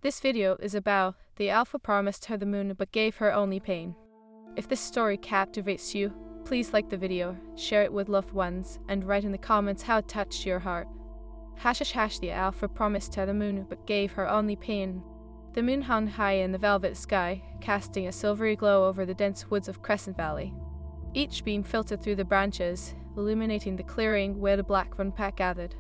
This video is about the alpha promised her the moon but gave her only pain. If this story captivates you, please like the video, share it with loved ones, and write in the comments how it touched your heart. # the alpha promised her the moon but gave her only pain. The moon hung high in the velvet sky, casting a silvery glow over the dense woods of Crescent Valley. Each beam filtered through the branches, illuminating the clearing where the Black Run pack gathered.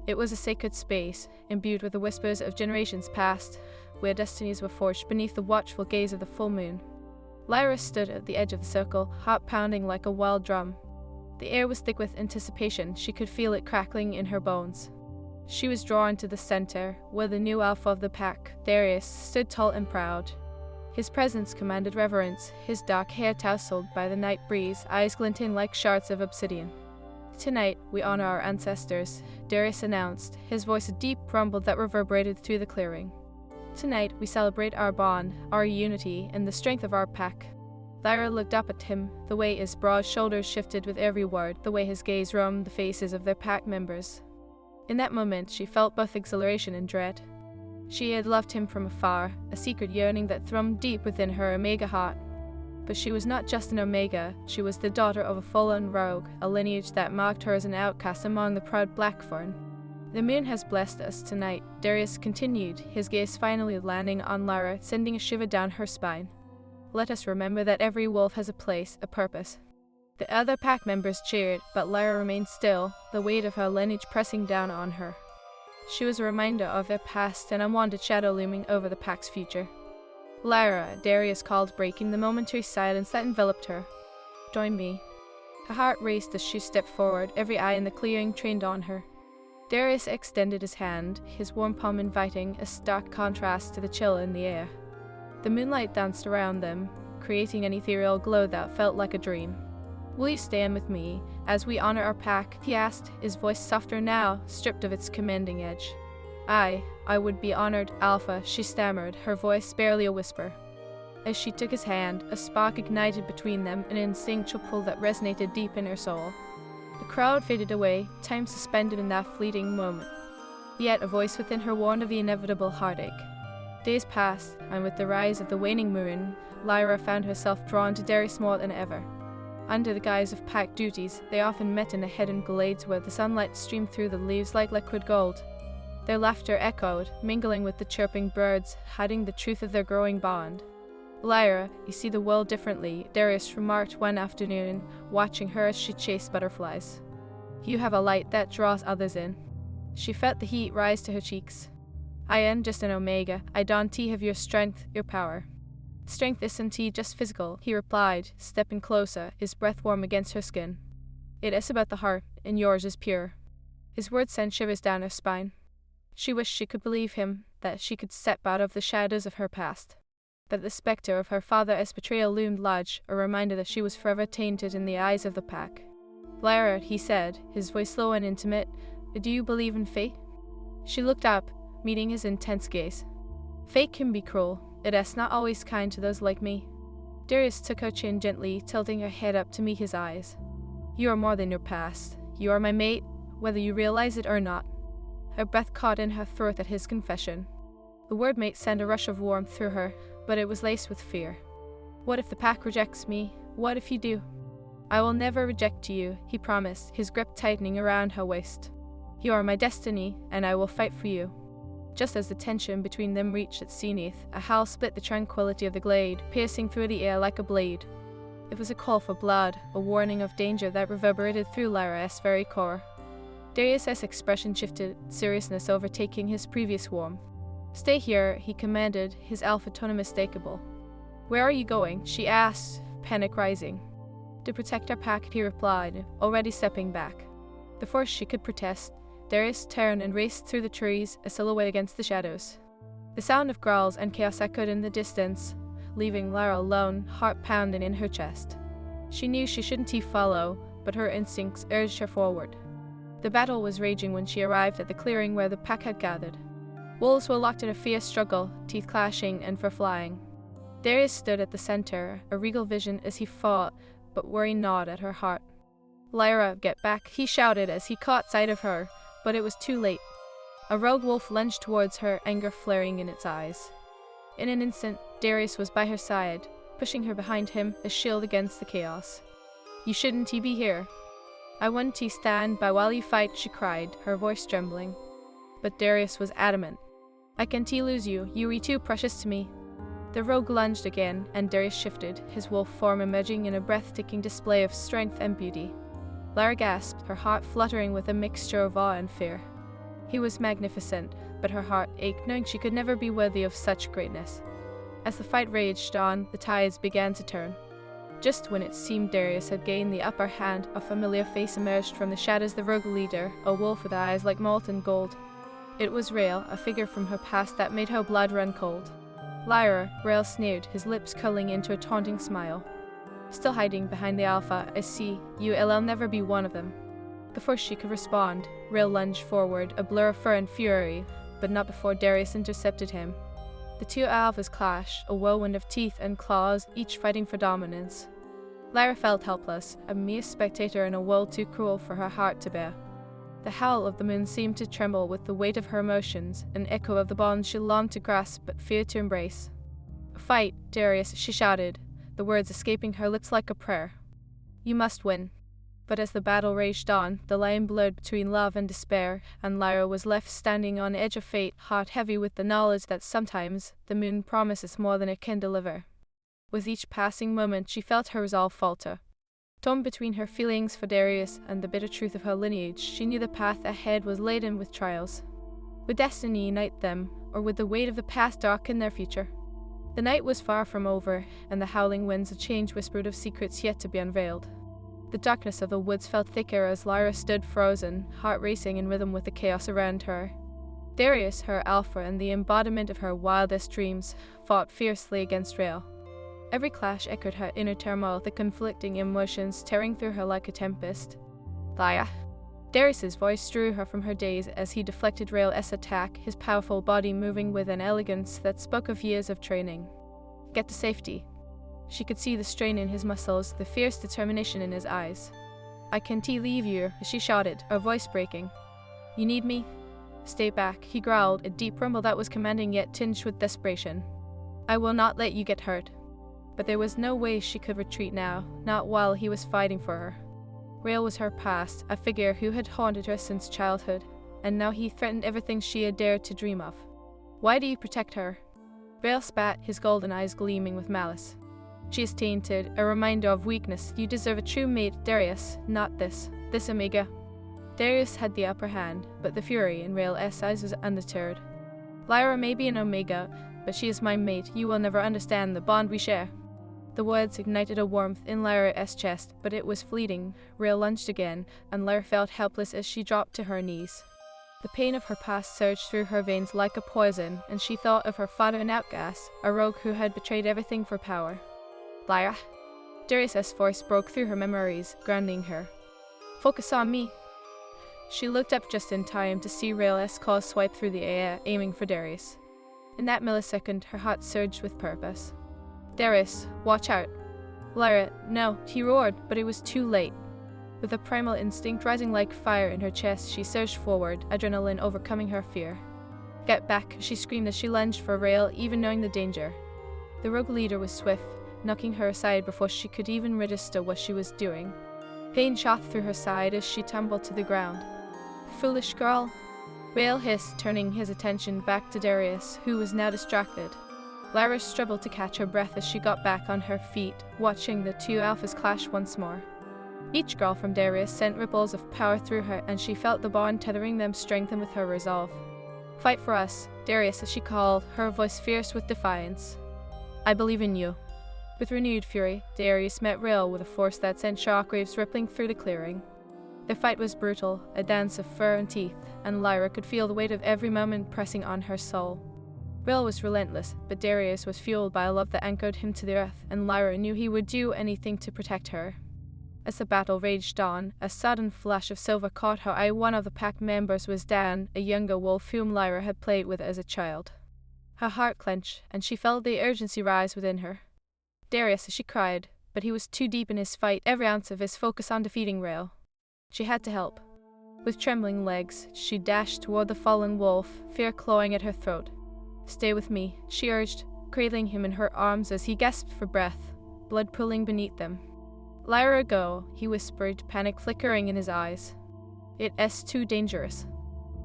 It was a sacred space, imbued with the whispers of generations past, where destinies were forged beneath the watchful gaze of the full moon. Lyra stood at the edge of the circle, heart pounding like a wild drum. The air was thick with anticipation, she could feel it crackling in her bones. She was drawn to the center, where the new alpha of the pack, Darius, stood tall and proud. His presence commanded reverence, his dark hair tousled by the night breeze, eyes glinting like shards of obsidian. "Tonight, we honor our ancestors," Darius announced, his voice a deep rumble that reverberated through the clearing. "Tonight, we celebrate our bond, our unity, and the strength of our pack." Lyra looked up at him, the way his broad shoulders shifted with every word, the way his gaze roamed the faces of their pack members. In that moment, she felt both exhilaration and dread. She had loved him from afar, a secret yearning that thrummed deep within her Omega heart. But she was not just an Omega, she was the daughter of a fallen rogue, a lineage that marked her as an outcast among the proud Blackthorn. "The moon has blessed us tonight," Darius continued, his gaze finally landing on Lyra, sending a shiver down her spine. "Let us remember that every wolf has a place, a purpose." The other pack members cheered, but Lyra remained still, the weight of her lineage pressing down on her. She was a reminder of their past, an unwanted shadow looming over the pack's future. "Lyra," Darius called, breaking the momentary silence that enveloped her. "Join me." Her heart raced as she stepped forward, every eye in the clearing trained on her. Darius extended his hand, his warm palm inviting, a stark contrast to the chill in the air. The moonlight danced around them, creating an ethereal glow that felt like a dream. "Will you stand with me as we honor our pack?" he asked, his voice softer now, stripped of its commanding edge. I would be honored, Alpha," she stammered, her voice barely a whisper. As she took his hand, a spark ignited between them, an instinctual pull that resonated deep in her soul. The crowd faded away, time suspended in that fleeting moment. Yet a voice within her warned of the inevitable heartache. Days passed, and with the rise of the waning moon, Lyra found herself drawn to Darius more than ever. Under the guise of pack duties, they often met in the hidden glades where the sunlight streamed through the leaves like liquid gold. Their laughter echoed, mingling with the chirping birds, hiding the truth of their growing bond. "Lyra, you see the world differently," Darius remarked one afternoon, watching her as she chased butterflies. "You have a light that draws others in." She felt the heat rise to her cheeks. "I am just an Omega. I don't have your strength, your power." "Strength isn't just physical," he replied, stepping closer, his breath warm against her skin. "It is about the heart, and yours is pure." His words sent shivers down her spine. She wished she could believe him, that she could step out of the shadows of her past. But the specter of her father's betrayal loomed large, a reminder that she was forever tainted in the eyes of the pack. "Lyra," he said, his voice slow and intimate, "do you believe in fate?" She looked up, meeting his intense gaze. "Fate can be cruel. It is not always kind to those like me." Darius took her chin gently, tilting her head up to meet his eyes. "You are more than your past. You are my mate, whether you realize it or not." Her breath caught in her throat at his confession. The word mate sent a rush of warmth through her, but it was laced with fear. "What if the pack rejects me? What if you do?" "I will never reject you," he promised, his grip tightening around her waist. "You are my destiny, and I will fight for you." Just as the tension between them reached its zenith, a howl split the tranquility of the glade, piercing through the air like a blade. It was a call for blood, a warning of danger that reverberated through Lyra's very core. Darius' expression shifted, seriousness overtaking his previous warmth. "Stay here," he commanded, his alpha tone unmistakable. "Where are you going?" she asked, panic rising. "To protect our pack," he replied, already stepping back. Before she could protest, Darius turned and raced through the trees, a silhouette against the shadows. The sound of growls and chaos echoed in the distance, leaving Lyra alone, heart pounding in her chest. She knew she shouldn't follow, but her instincts urged her forward. The battle was raging when she arrived at the clearing where the pack had gathered. Wolves were locked in a fierce struggle, teeth clashing and fur flying. Darius stood at the center, a regal vision as he fought, but worry gnawed at her heart. "Lyra, get back," he shouted as he caught sight of her, but it was too late. A rogue wolf lunged towards her, anger flaring in its eyes. In an instant, Darius was by her side, pushing her behind him, a shield against the chaos. "You shouldn't be here. I want to stand by while you fight," she cried, her voice trembling. But Darius was adamant. "I can't lose you. You are too precious to me." The rogue lunged again, and Darius shifted, his wolf form emerging in a breathtaking display of strength and beauty. Lyra gasped, her heart fluttering with a mixture of awe and fear. He was magnificent, but her heart ached knowing she could never be worthy of such greatness. As the fight raged on, the tides began to turn. Just when it seemed Darius had gained the upper hand, a familiar face emerged from the shadows. The rogue leader, a wolf with eyes like molten gold. It was Rael, a figure from her past that made her blood run cold. "Lyra," Rael sneered, his lips curling into a taunting smile. "Still hiding behind the Alpha, I see. I'll never be one of them." Before she could respond, Rael lunged forward, a blur of fur and fury, but not before Darius intercepted him. The two Alphas clashed, a whirlwind of teeth and claws, each fighting for dominance. Lyra felt helpless, a mere spectator in a world too cruel for her heart to bear. The howl of the moon seemed to tremble with the weight of her emotions, an echo of the bond she longed to grasp but feared to embrace. "Fight, Darius," she shouted, the words escaping her lips like a prayer. "You must win." But as the battle raged on, the line blurred between love and despair, and Lyra was left standing on the edge of fate, heart heavy with the knowledge that sometimes the moon promises more than it can deliver. With each passing moment she felt her resolve falter. Torn between her feelings for Darius and the bitter truth of her lineage, she knew the path ahead was laden with trials. Would destiny unite them, or would the weight of the past darken their future? The night was far from over, and the howling winds of change whispered of secrets yet to be unveiled. The darkness of the woods felt thicker as Lyra stood frozen, heart racing in rhythm with the chaos around her. Darius, her alpha and the embodiment of her wildest dreams, fought fiercely against Rael. Every clash echoed her inner turmoil, the conflicting emotions tearing through her like a tempest. "Lyra!" Darius's voice drew her from her daze as he deflected Rael's attack, his powerful body moving with an elegance that spoke of years of training. "Get to safety." She could see the strain in his muscles, the fierce determination in his eyes. "I can't leave you," she shouted, her voice breaking. "You need me?" "Stay back," he growled, a deep rumble that was commanding yet tinged with desperation. "I will not let you get hurt." But there was no way she could retreat now, not while he was fighting for her. Rael was her past, a figure who had haunted her since childhood, and now he threatened everything she had dared to dream of. "Why do you protect her?" Rael spat, his golden eyes gleaming with malice. "She is tainted, a reminder of weakness. You deserve a true mate, Darius, not this Omega." Darius had the upper hand, but the fury in Rael's eyes was undeterred. "Lyra may be an Omega, but she is my mate. You will never understand the bond we share." The words ignited a warmth in Lyra's chest, but it was fleeting. Rael lunged again, and Lyra felt helpless as she dropped to her knees. The pain of her past surged through her veins like a poison, and she thought of her father an outcast, a rogue who had betrayed everything for power. "Lyra!" Darius' voice broke through her memories, grounding her. "Focus on me." She looked up just in time to see Rael's claws swipe through the air, aiming for Darius. In that millisecond, her heart surged with purpose. "Darius, watch out." "Lyra, no," he roared, but it was too late. With a primal instinct rising like fire in her chest, she surged forward, adrenaline overcoming her fear. "Get back," she screamed as she lunged for Rael, even knowing the danger. The rogue leader was swift, knocking her aside before she could even register what she was doing. Pain shot through her side as she tumbled to the ground. "Foolish girl," Rael hissed, turning his attention back to Darius, who was now distracted. Lyra struggled to catch her breath as she got back on her feet, watching the two alphas clash once more. Each growl from Darius sent ripples of power through her, and she felt the bond tethering them strengthen with her resolve. "Fight for us, Darius," as she called, her voice fierce with defiance. "I believe in you." With renewed fury, Darius met Rael with a force that sent shockwaves rippling through the clearing. Their fight was brutal, a dance of fur and teeth, and Lyra could feel the weight of every moment pressing on her soul. Rael was relentless, but Darius was fueled by a love that anchored him to the earth, and Lyra knew he would do anything to protect her. As the battle raged on, a sudden flash of silver caught her eye. One of the pack members was Dan, a younger wolf whom Lyra had played with as a child. Her heart clenched, and she felt the urgency rise within her. "Darius," she cried, but he was too deep in his fight, every ounce of his focus on defeating Rael. She had to help. With trembling legs, she dashed toward the fallen wolf, fear clawing at her throat. "Stay with me," she urged, cradling him in her arms as he gasped for breath, blood pooling beneath them. "Lyra, go," he whispered, panic flickering in his eyes. "It's too dangerous."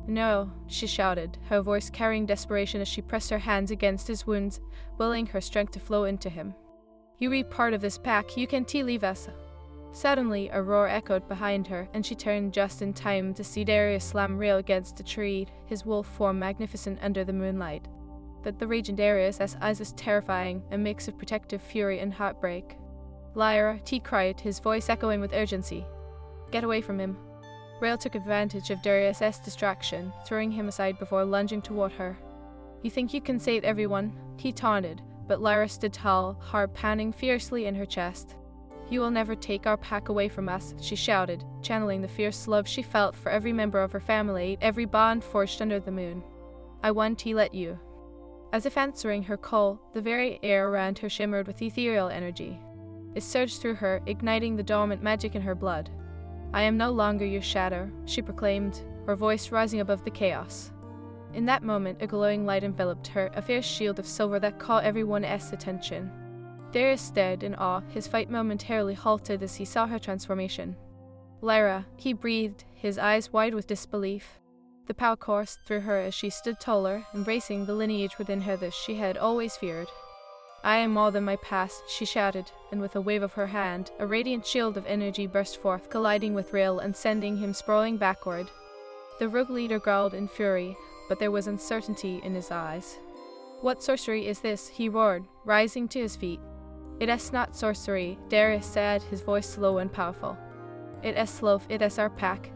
"No," she shouted, her voice carrying desperation as she pressed her hands against his wounds, willing her strength to flow into him. "You be part of this pack, you can't leave us." Suddenly, a roar echoed behind her, and she turned just in time to see Darius slam Rail against a tree, his wolf form magnificent under the moonlight. But the raging Darius' eyes was terrifying, a mix of protective fury and heartbreak. "Lyra," he cried, his voice echoing with urgency. "Get away from him." Rail took advantage of Darius' distraction, throwing him aside before lunging toward her. "You think you can save everyone?" he taunted, but Lyra stood tall, heart pounding fiercely in her chest. "You will never take our pack away from us," she shouted, channeling the fierce love she felt for every member of her family, every bond forged under the moon. "I won't let you." As if answering her call, the very air around her shimmered with ethereal energy. It surged through her, igniting the dormant magic in her blood. "I am no longer your shadow," she proclaimed, her voice rising above the chaos. In that moment, a glowing light enveloped her, a fierce shield of silver that caught everyone's attention. Darius stared in awe, his fight momentarily halted as he saw her transformation. "Lyra," he breathed, his eyes wide with disbelief. The power coursed through her as she stood taller, embracing the lineage within her that she had always feared. "I am more than my past," she shouted, and with a wave of her hand, a radiant shield of energy burst forth, colliding with Rail and sending him sprawling backward. The rogue leader growled in fury, but there was uncertainty in his eyes. "What sorcery is this?" he roared, rising to his feet. "It is not sorcery," Darius said, his voice slow and powerful. "It is love, it is our pack."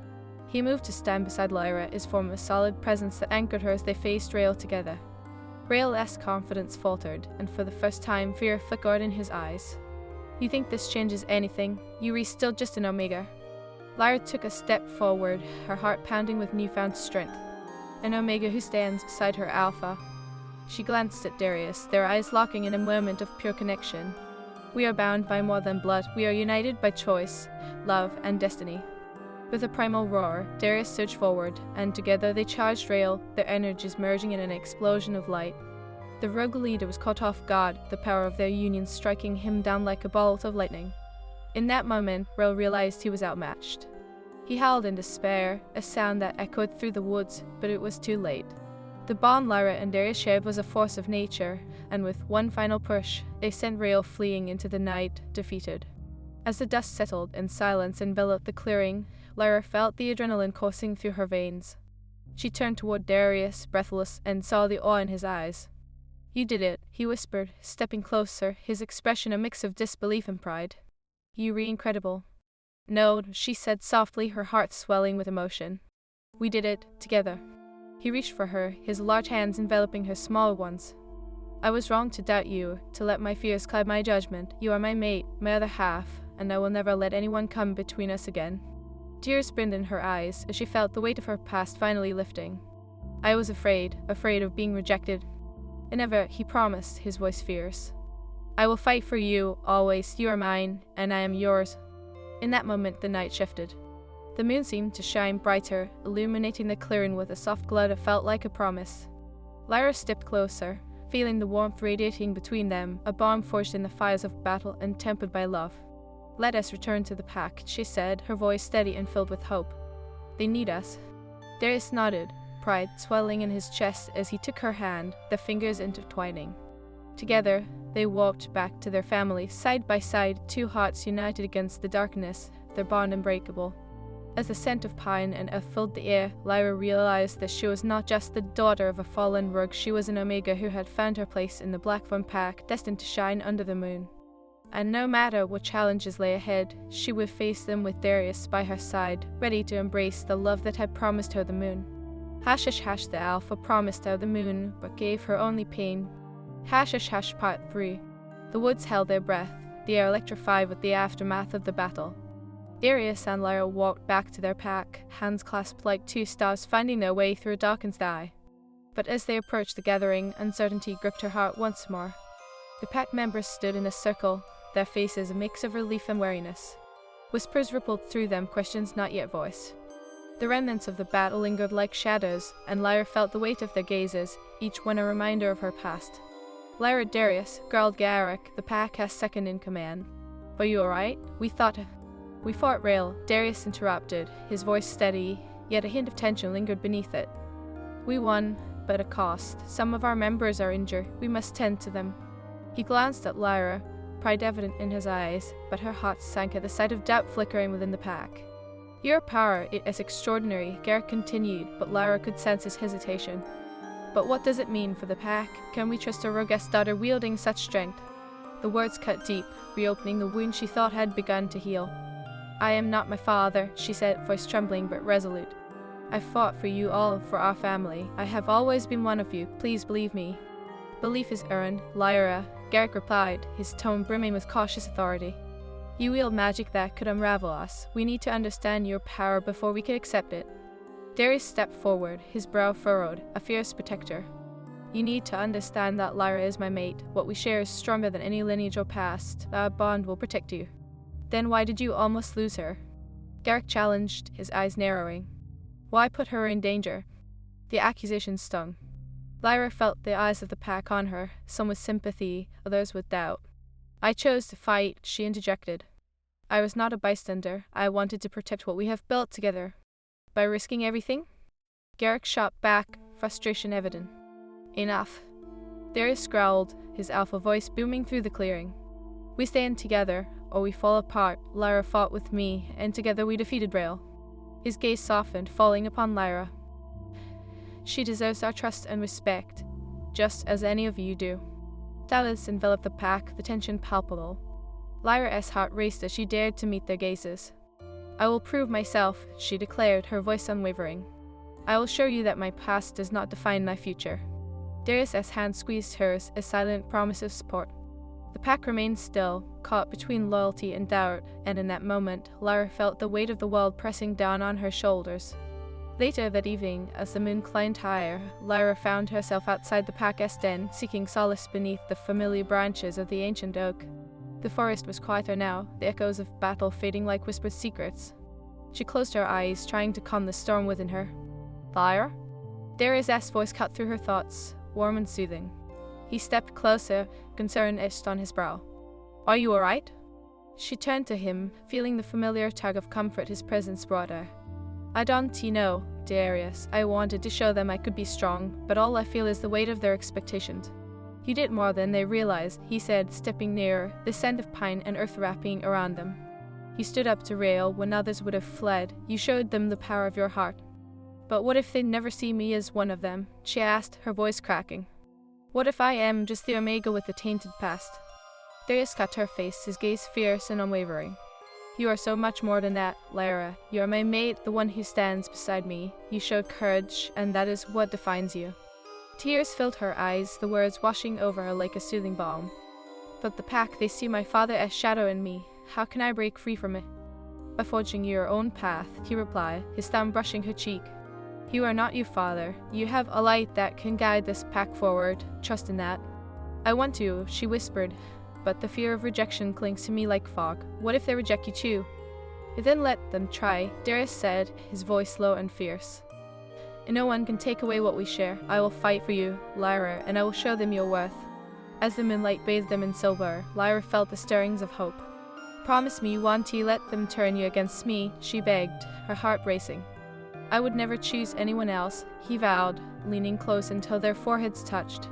He moved to stand beside Lyra, his form a solid presence that anchored her as they faced Rail together. Rail's confidence faltered, and for the first time fear flickered in his eyes. "You think this changes anything? You are still just an Omega." Lyra took a step forward, her heart pounding with newfound strength. "An Omega who stands beside her Alpha." She glanced at Darius, their eyes locking in a moment of pure connection. "We are bound by more than blood, we are united by choice, love, and destiny." With a primal roar, Darius surged forward, and together they charged Rail, their energies merging in an explosion of light. The rogue leader was caught off guard, the power of their union striking him down like a bolt of lightning. In that moment, Rail realized he was outmatched. He howled in despair, a sound that echoed through the woods, but it was too late. The bond Lyra and Darius shared was a force of nature, and with one final push, they sent Rail fleeing into the night, defeated. As the dust settled and silence enveloped the clearing, Lyra felt the adrenaline coursing through her veins. She turned toward Darius, breathless, and saw the awe in his eyes. "You did it," he whispered, stepping closer, his expression a mix of disbelief and pride. "You were incredible." "No," she said softly, her heart swelling with emotion. "We did it, together." He reached for her, his large hands enveloping her small ones. "I was wrong to doubt you, to let my fears cloud my judgment. You are my mate, my other half, and I will never let anyone come between us again." Tears brimmed in her eyes as she felt the weight of her past finally lifting. "I was afraid of being rejected." "And never," he promised, his voice fierce. "I will fight for you, always. You are mine, and I am yours." In that moment, the night shifted. The moon seemed to shine brighter, illuminating the clearing with a soft glow that felt like a promise. Lyra stepped closer, feeling the warmth radiating between them, a bond forged in the fires of battle and tempered by love. "Let us return to the pack," she said, her voice steady and filled with hope. "They need us." Darius nodded, pride swelling in his chest as he took her hand, their fingers intertwining. Together, they walked back to their family, side by side, two hearts united against the darkness, their bond unbreakable. As the scent of pine and earth filled the air, Lyra realized that she was not just the daughter of a fallen rogue, she was an Omega who had found her place in the Blackthorn pack, destined to shine under the moon. And no matter what challenges lay ahead, she would face them with Darius by her side, ready to embrace the love that had promised her the moon. Hash hash hash, the Alpha promised her the moon, but gave her only pain. Hash hash hash, Part 3. The woods held their breath, the air electrified with the aftermath of the battle. Darius and Lyra walked back to their pack, hands clasped like two stars finding their way through a darkened sky. But as they approached the gathering, uncertainty gripped her heart once more. The pack members stood in a circle, their faces a mix of relief and wariness. Whispers rippled through them, questions not yet voiced. The remnants of the battle lingered like shadows, and Lyra felt the weight of their gazes, each one a reminder of her past. Lyra, Darius, growled Garrick, the pack has second in command. Are you alright? We fought Rail, Darius interrupted, his voice steady, yet a hint of tension lingered beneath it. We won, but at a cost. Some of our members are injured. We must tend to them. He glanced at Lyra, pride evident in his eyes, but her heart sank at the sight of doubt flickering within the pack. Your power is extraordinary, Garrick continued, but Lyra could sense his hesitation. But what does it mean for the pack? Can we trust a Rogue's daughter wielding such strength? The words cut deep, reopening the wound she thought had begun to heal. I am not my father, she said, voice trembling but resolute. I fought for you all, for our family. I have always been one of you, please believe me. Belief is earned, Lyra, Garrick replied, his tone brimming with cautious authority. You wield magic that could unravel us. We need to understand your power before we can accept it. Darius stepped forward, his brow furrowed, a fierce protector. You need to understand that Lyra is my mate. What we share is stronger than any lineage or past. Our bond will protect you. Then why did you almost lose her? Garrick challenged, his eyes narrowing. Why put her in danger? The accusation stung. Lyra felt the eyes of the pack on her, some with sympathy, others with doubt. I chose to fight, she interjected. I was not a bystander. I wanted to protect what we have built together. By risking everything? Garrick shot back, frustration evident. Enough. Darius growled, his alpha voice booming through the clearing. We stand together, or we fall apart. Lyra fought with me, and together we defeated Rail. His gaze softened, falling upon Lyra. She deserves our trust and respect, just as any of you do. Silence enveloped the pack, the tension palpable. Lyra's heart raced as she dared to meet their gazes. I will prove myself, she declared, her voice unwavering. I will show you that my past does not define my future. Darius' hand squeezed hers, a silent promise of support. The pack remained still, caught between loyalty and doubt, and in that moment, Lyra felt the weight of the world pressing down on her shoulders. Later that evening, as the moon climbed higher, Lyra found herself outside the pack's den, seeking solace beneath the familiar branches of the ancient oak. The forest was quieter now, the echoes of battle fading like whispered secrets. She closed her eyes, trying to calm the storm within her. Lyra? Darius' voice cut through her thoughts, warm and soothing. He stepped closer, concern etched on his brow. Are you alright? She turned to him, feeling the familiar tug of comfort his presence brought her. I don't know, Darius. I wanted to show them I could be strong, but all I feel is the weight of their expectations. You did more than they realized, he said, stepping nearer, the scent of pine and earth wrapping around them. You stood up to Rail when others would have fled. You showed them the power of your heart. But what if they never see me as one of them? She asked, her voice cracking. What if I am just the Omega with the tainted past? Darius cut her face, his gaze fierce and unwavering. You are so much more than that, Lyra. You are my mate, the one who stands beside me. You showed courage, and that is what defines you. Tears filled her eyes, the words washing over her like a soothing balm. But the pack, they see my father as shadow in me. How can I break free from it? By forging your own path, he replied, his thumb brushing her cheek. You are not your father. You have a light that can guide this pack forward. Trust in that. I want to, she whispered. But the fear of rejection clings to me like fog. What if they reject you too? Then let them try, Darius said, his voice low and fierce. And no one can take away what we share. I will fight for you, Lyra, and I will show them your worth. As the moonlight bathed them in silver, Lyra felt the stirrings of hope. Promise me you won't let them turn you against me, she begged, her heart racing. I would never choose anyone else, he vowed, leaning close until their foreheads touched.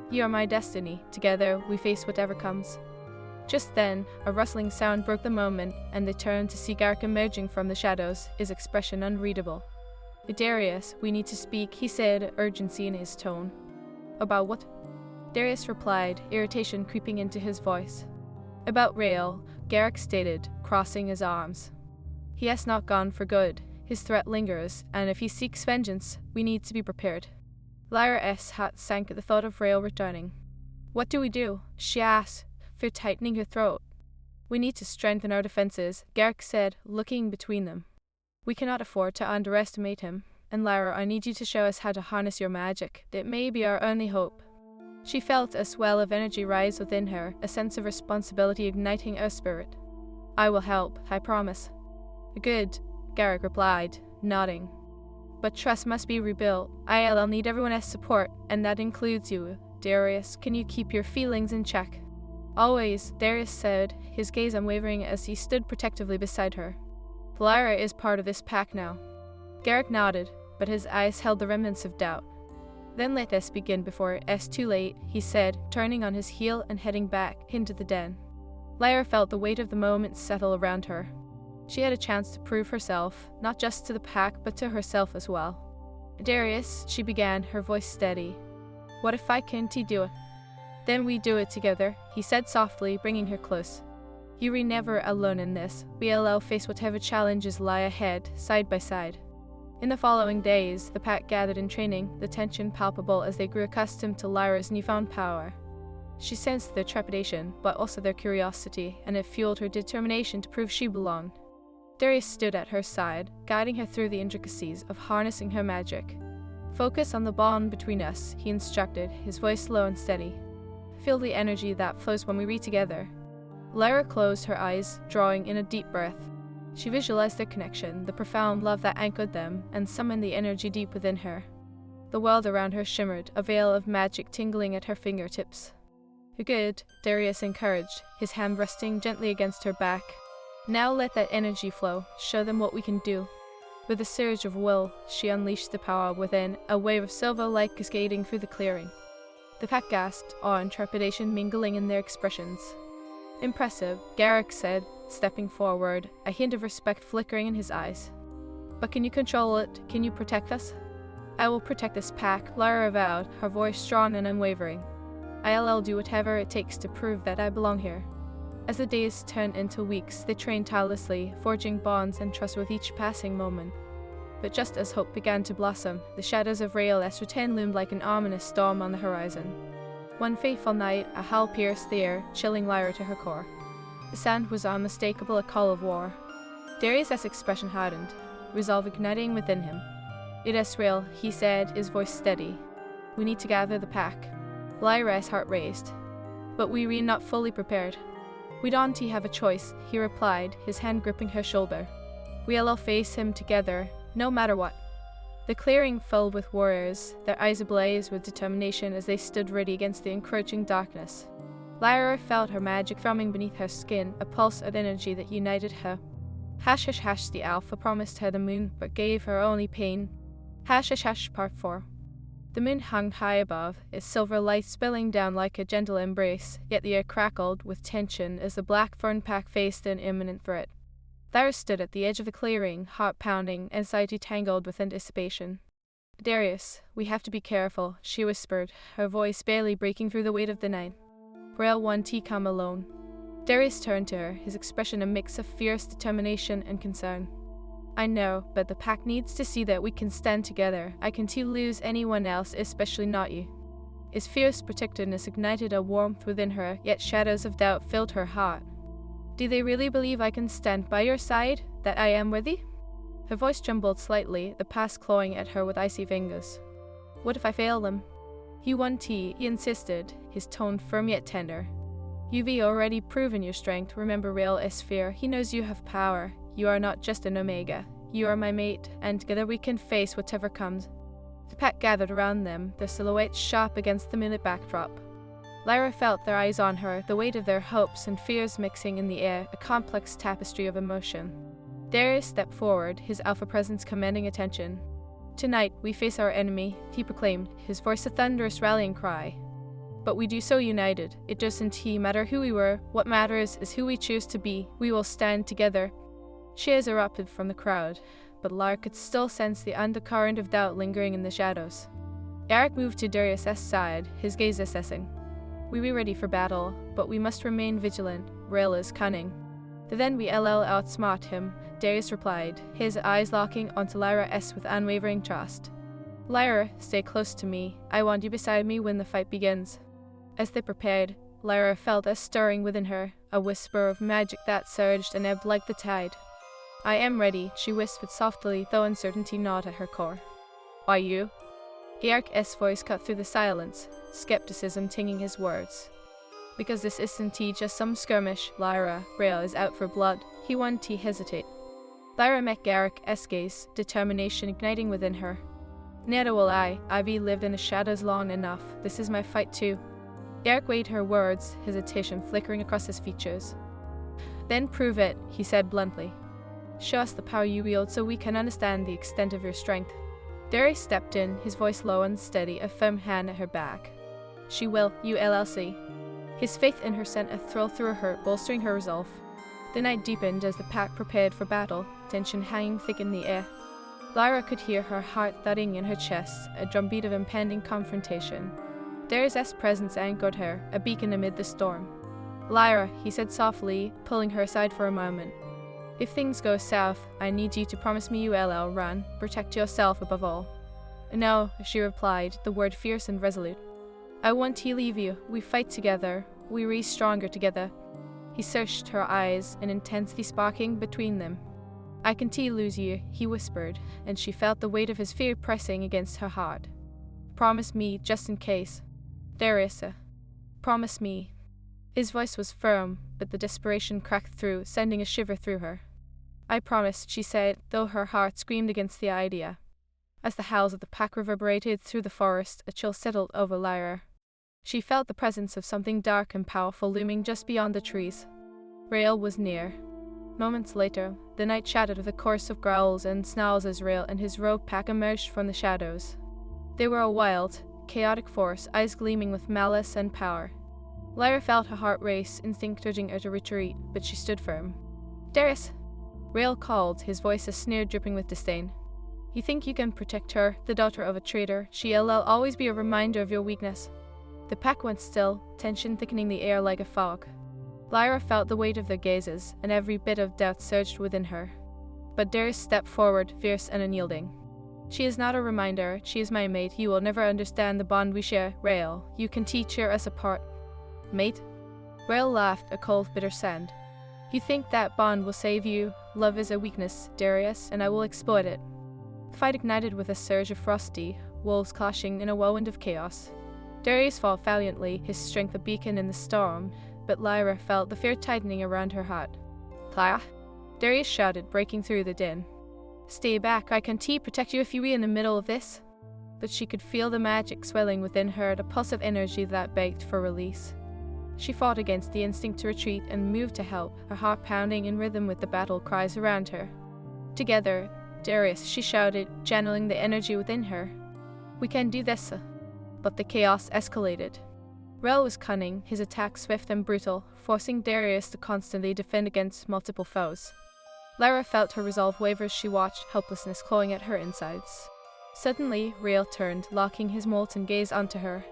You are my destiny. Together, we face whatever comes. Just then, a rustling sound broke the moment, and they turned to see Garrick emerging from the shadows, his expression unreadable. Darius, we need to speak, he said, urgency in his tone. About what? Darius replied, irritation creeping into his voice. About Rail, Garrick stated, crossing his arms. He has not gone for good. His threat lingers, and if he seeks vengeance, we need to be prepared. Lyra's heart sank at the thought of Rail returning. What do we do? She asked, fear tightening her throat. We need to strengthen our defenses, Garrick said, looking between them. We cannot afford to underestimate him, and Lyra, I need you to show us how to harness your magic. It may be our only hope. She felt a swell of energy rise within her, a sense of responsibility igniting her spirit. I will help, I promise. Good, Garrick replied, nodding. But trust must be rebuilt. I'll need everyone's support, and that includes you. Darius, can you keep your feelings in check? Always, Darius said, his gaze unwavering as he stood protectively beside her. Lyra is part of this pack now. Garrick nodded, but his eyes held the remnants of doubt. Then let us begin before it's too late, he said, turning on his heel and heading back into the den. Lyra felt the weight of the moment settle around her. She had a chance to prove herself, not just to the pack, but to herself as well. Darius, she began, her voice steady. What if I can't do it? Then we do it together, he said softly, bringing her close. You're never alone in this. We'll face whatever challenges lie ahead, side by side. In the following days, the pack gathered in training, the tension palpable as they grew accustomed to Lyra's newfound power. She sensed their trepidation, but also their curiosity, and it fueled her determination to prove she belonged. Darius stood at her side, guiding her through the intricacies of harnessing her magic. Focus on the bond between us, he instructed, his voice low and steady. Feel the energy that flows when we read together. Lyra closed her eyes, drawing in a deep breath. She visualized their connection, the profound love that anchored them, and summoned the energy deep within her. The world around her shimmered, a veil of magic tingling at her fingertips. Good, Darius encouraged, his hand resting gently against her back. Now let that energy flow, show them what we can do. With a surge of will, she unleashed the power within, a wave of silver light cascading through the clearing. The pack gasped, awe and trepidation mingling in their expressions. Impressive, Garrick said, stepping forward, a hint of respect flickering in his eyes. But can you control it? Can you protect us? I will protect this pack, Lyra vowed, her voice strong and unwavering. I'll do whatever it takes to prove that I belong here. As the days turned into weeks, they trained tirelessly, forging bonds and trust with each passing moment. But just as hope began to blossom, the shadows of Rael Essertain loomed like an ominous storm on the horizon. One fateful night, a howl pierced the air, chilling Lyra to her core. The sound was unmistakable, a call of war. Darius' expression hardened, resolve igniting within him. It is Rael, he said, his voice steady. We need to gather the pack. Lyra's heart raced. But we're not fully prepared. We don't have a choice, he replied, his hand gripping her shoulder. We'll face him together, no matter what. The clearing filled with warriors, their eyes ablaze with determination as they stood ready against the encroaching darkness. Lyra felt her magic thrumming beneath her skin, a pulse of energy that united her. Hash hash hash, the alpha promised her the moon, but gave her only pain. Hash hash hash, part 4. The moon hung high above, its silver light spilling down like a gentle embrace, yet the air crackled with tension as the black fern pack faced an imminent threat. Lyra stood at the edge of the clearing, heart pounding, anxiety tangled with anticipation. Darius, we have to be careful, she whispered, her voice barely breaking through the weight of the night. Rael won't come alone. Darius turned to her, his expression a mix of fierce determination and concern. I know, but the pack needs to see that we can stand together. I can't lose anyone else, especially not you. His fierce protectiveness ignited a warmth within her, yet shadows of doubt filled her heart. Do they really believe I can stand by your side? That I am worthy? Her voice trembled slightly, the past clawing at her with icy fingers. What if I fail them? You won't, he insisted, his tone firm yet tender. You've already proven your strength, remember Rael Esfir. He knows you have power. You are not just an Omega. You are my mate, and together we can face whatever comes. The pack gathered around them, their silhouettes sharp against the moonlit backdrop. Lyra felt their eyes on her, the weight of their hopes and fears mixing in the air, a complex tapestry of emotion. Darius stepped forward, his alpha presence commanding attention. Tonight, we face our enemy, he proclaimed, his voice a thunderous rallying cry. But we do so united. It doesn't matter who we were. What matters is who we choose to be. We will stand together. Cheers erupted from the crowd, but Lyra could still sense the undercurrent of doubt lingering in the shadows. Eric moved to Darius' side, his gaze assessing. We be ready for battle, but we must remain vigilant. Rael is cunning. Then we'll outsmart him, Darius replied, his eyes locking onto Lyra with unwavering trust. Lyra, stay close to me. I want you beside me when the fight begins. As they prepared, Lyra felt a stirring within her, a whisper of magic that surged and ebbed like the tide. I am ready, she whispered softly, though uncertainty gnawed at her core. Are you? Eric's voice cut through the silence, skepticism tinging his words. Because this isn't just some skirmish, Lyra. Rael is out for blood. He won't hesitate. Lyra met Garrick's gaze, determination igniting within her. Neither will I've lived in the shadows long enough. This is my fight too. Garrick weighed her words, hesitation flickering across his features. Then prove it, he said bluntly. Show us the power you wield so we can understand the extent of your strength. Darius stepped in, his voice low and steady, a firm hand at her back. She will, you LLC. His faith in her sent a thrill through her, bolstering her resolve. The night deepened as the pack prepared for battle, tension hanging thick in the air. Lyra could hear her heart thudding in her chest, a drumbeat of impending confrontation. Darius' presence anchored her, a beacon amid the storm. Lyra, he said softly, pulling her aside for a moment. If things go south, I need you to promise me you'll run, protect yourself above all. No, she replied, the word fierce and resolute. I won't leave you. We fight together. We rise stronger together. He searched her eyes, an intensity sparking between them. I can't lose you, he whispered, and she felt the weight of his fear pressing against her heart. Promise me, just in case. Darius, promise me. His voice was firm, but the desperation cracked through, sending a shiver through her. I promise, she said, though her heart screamed against the idea. As the howls of the pack reverberated through the forest, a chill settled over Lyra. She felt the presence of something dark and powerful looming just beyond the trees. Rael was near. Moments later, the night shattered with a chorus of growls and snarls as Rael and his rogue pack emerged from the shadows. They were a wild, chaotic force, eyes gleaming with malice and power. Lyra felt her heart race, instinct urging her to retreat, but she stood firm. Darius! Rael called, his voice a sneer dripping with disdain. You think you can protect her, the daughter of a traitor? She'll always be a reminder of your weakness. The pack went still, tension thickening the air like a fog. Lyra felt the weight of their gazes, and every bit of doubt surged within her. But Darius stepped forward, fierce and unyielding. She is not a reminder, she is my mate. You will never understand the bond we share, Rael. You can teach her us apart. Mate? Rael laughed, a cold, bitter sound. You think that bond will save you? Love is a weakness, Darius, and I will exploit it. The fight ignited with a surge of frosty, wolves clashing in a whirlwind of chaos. Darius fought valiantly, his strength a beacon in the storm, but Lyra felt the fear tightening around her heart. Lyra? Darius shouted, breaking through the din. Stay back, I can't protect you if you be in the middle of this. But she could feel the magic swelling within her, the pulse of energy that begged for release. She fought against the instinct to retreat and moved to help, her heart pounding in rhythm with the battle cries around her. Together, Darius, she shouted, channeling the energy within her. We can do this. But the chaos escalated. Rael was cunning, his attack swift and brutal, forcing Darius to constantly defend against multiple foes. Lyra felt her resolve waver as she watched, helplessness clawing at her insides. Suddenly, Rael turned, locking his molten gaze onto her.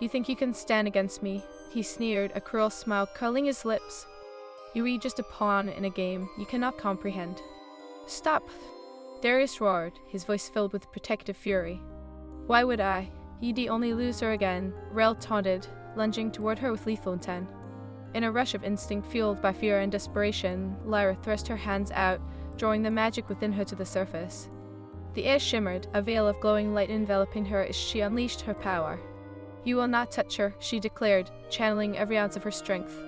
You think you can stand against me? He sneered, a cruel smile curling his lips. You are just a pawn in a game you cannot comprehend. Stop! Darius roared, his voice filled with protective fury. Why would I? You'd the only loser again, Rael taunted, lunging toward her with lethal intent. In a rush of instinct fueled by fear and desperation, Lyra thrust her hands out, drawing the magic within her to the surface. The air shimmered, a veil of glowing light enveloping her as she unleashed her power. You will not touch her, she declared, channeling every ounce of her strength.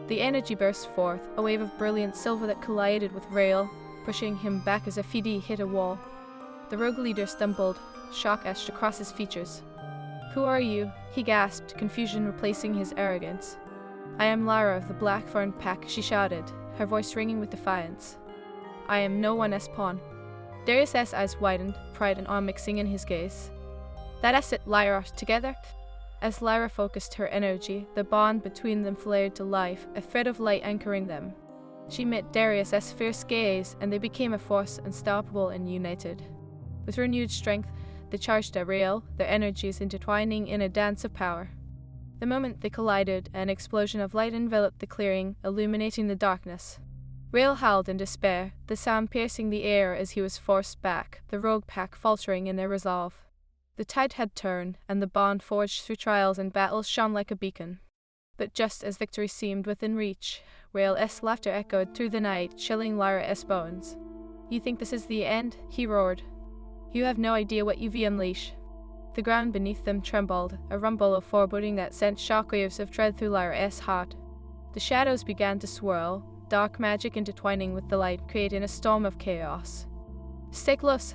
The energy burst forth, a wave of brilliant silver that collided with Rael, pushing him back as if he'd hit a wall. The rogue leader stumbled, shock etched across his features. Who are you? He gasped, confusion replacing his arrogance. I am Lyra of the Blackthorn Pack, she shouted, her voice ringing with defiance. I am no one's pawn. Darius' eyes widened, pride and awe mixing in his gaze. That is it, Lyra, together? As Lyra focused her energy, the bond between them flared to life, a thread of light anchoring them. She met Darius' fierce gaze, and they became a force unstoppable and united. With renewed strength, they charged at Rael, their energies intertwining in a dance of power. The moment they collided, an explosion of light enveloped the clearing, illuminating the darkness. Rael howled in despair, the sound piercing the air as he was forced back, the rogue pack faltering in their resolve. The tide had turned, and the bond forged through trials and battles shone like a beacon. But just as victory seemed within reach, Rael's laughter echoed through the night, chilling Lyra's bones. You think this is the end? He roared. You have no idea what you've unleashed. The ground beneath them trembled, a rumble of foreboding that sent shockwaves of dread through Lyra's heart. The shadows began to swirl, dark magic intertwining with the light, creating a storm of chaos. "Stay close,"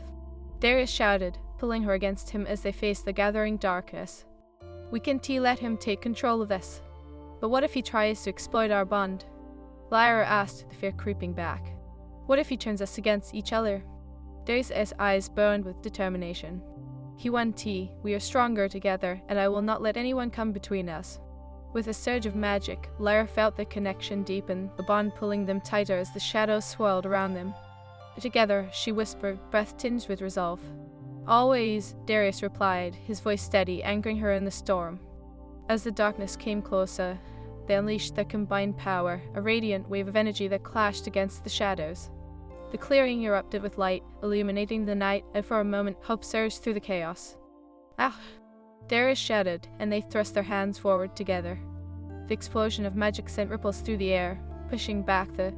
Darius shouted, pulling her against him as they faced the gathering darkness. "We can't let him take control of this." "But what if he tries to exploit our bond?" Lyra asked, the fear creeping back. "What if he turns us against each other?" Darius' eyes burned with determination. "We are stronger together, and I will not let anyone come between us." With a surge of magic, Lyra felt their connection deepen, the bond pulling them tighter as the shadows swirled around them. Together, she whispered, breath tinged with resolve. "Always," Darius replied, his voice steady, anchoring her in the storm. As the darkness came closer, they unleashed their combined power, a radiant wave of energy that clashed against the shadows. The clearing erupted with light, illuminating the night, and for a moment, hope surged through the chaos. "Ah!" Darius shouted, and they thrust their hands forward together. The explosion of magic sent ripples through the air, pushing back the